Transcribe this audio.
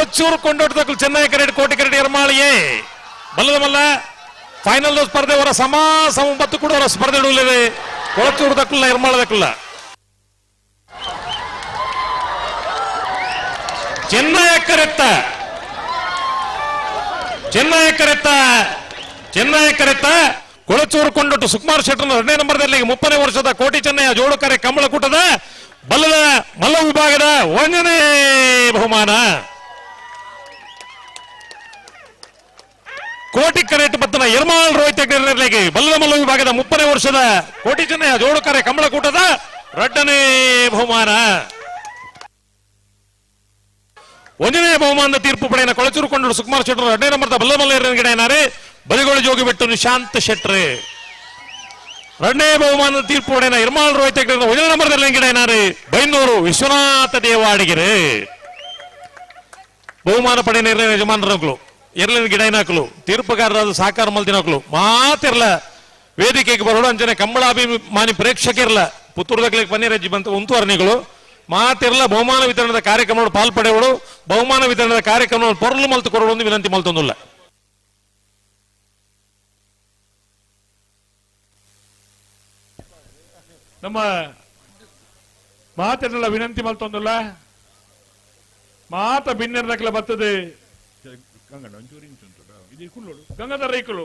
ಕೊಳಚೂರು ಕೊಂಡೊಡ್ಡದಕ್ಕೂ ಚೆನ್ನೈ ಕರೆಡ್ ಕೋಟಿ ಕರೆಡ್ ಎರ್ಮಾಳಿಯೇ ಬಲ್ಲದ ಮಲ್ಲ ಫೈನಲ್ ಸ್ಪರ್ಧೆ ಅವರ ಸಮ 9 ಕೂಡ ಅವರ ಸ್ಪರ್ಧೆ ಇಡಲಿದೆ ಕೊಳಚೂರು ದಕ್ಕಲ್ಲ ಎರ್ಮಾಳದಕ್ಕಲ್ಲ ಚೆನ್ನೈ ಕರೆತ್ತ ಕೊಳಚೂರು ಕೊಂಡೊಟ್ಟು ಸುಕುಮಾರ್ ಶೆಟ್ಟರ್ 2ನೇ ನಂಬರ್ದಲ್ಲಿ 30ನೇ ವರ್ಷದ ಕೋಟಿ ಚೆನ್ನೈಯ ಜೋಡುಕರೆ ಕಂಬಳಕೂಟದ ಬಲ್ಲದ ಮಲ್ಲ ವಿಭಾಗದ 1ನೇ ಬಹುಮಾನ ಕೋಟಿ ಕರೆಟ್ ಬತ್ತನ ಎರ್ಮಾಳ್ ರೋಹಿತ್ ಹೆಗ್ಡೆರ್ಗೆ ಬಲ್ಲದ ಮಲ್ಲ ವಿಭಾಗದ 30ನೇ ವರ್ಷದ ಕೋಟಿ ಚೆನ್ನೈಯ ಜೋಡುಕರೆ ಕಂಬಳಕೂಟದ 2ನೇ ಬಹುಮಾನ 1ನೇ ಬಹುಮಾನದ ತೀರ್ಪು ಪಡೆಯನ ಕೊಳಚೂರು ಕೊಂಡೊಟ್ಟು ಸುಕುಮಾರ್ ಶೆಟ್ಟರ್ 2ನೇ ನಂಬರ್ದ ಬಲ್ಲದ ಮಲ್ಲ ಗಿಡನಾರೆ ಬಲಿಗೋಳಿ ಜೋಗಿ ಬಿಟ್ಟು ನಿಶಾಂತ್ ಶೆಟ್ರೆ 2ನೇ ಬಹುಮಾನದ ತೀರ್ಪು ಪಡೆಯನ ಎರ್ಮಾಳ್ ರೋಹಿತ್ ಹೆಗ್ಡೆ 1ನೇ ನಂಬರ್ದಲ್ಲಿ ಗಿಡನಾರೆ ಬೈನೂರು ವಿಶ್ವನಾಥ ದೇವಾಡಿಗೆರೆ ಬಹುಮಾನ ಪಡೆಯನ ಯಜಮಾನರು ಎರ್ಲಿನ ಗಿಡನಾಕಲು ತೀರ್ಪುಗಾರರಾದ ಸಾಕಾರ ಮಲ್ದಿನಕಲು ಮಾತಿರ್ಲ ವೇದಿಕೆಗೆ ಬರೋಡು ಅಂಚನೆ ಕಂಬಳಾಭಿಮಾನಿ ಪ್ರೇಕ್ಷಕರ್ಲ ಪುತ್ತೂರ್ದಕ್ಕೆ ಪನ್ನೀರಜ್ಜಿ ಬಂತು ಉಂತುವರ್ಣಿಗಳು ಮಾತಿರ್ಲ ಬಹುಮಾನ ವಿತರಣದ ಕಾರ್ಯಕ್ರಮ ಪಾಲ್ಪಡೆಗಳು ಬಹುಮಾನ ವಿತರಣದ ಕಾರ್ಯಕ್ರಮ ಪೊರ್ಲು ಮಲ್ತು ಕೊರೋಡು ಒಂದು ವಿನಂತಿ ಮಲ್ತೊಂದಿಲ್ಲ ನಮ್ಮ ಮಾತೆಲ್ಲ ವಿನಂತಿ ಮಲ್ತೊಂದಿಲ್ಲ ಮಾತ ಬಿನ್ನೆರ್ದಕ್ಲ ಬರ್ತದೆ ಗಂಗಾಧರ ರೈಕಲು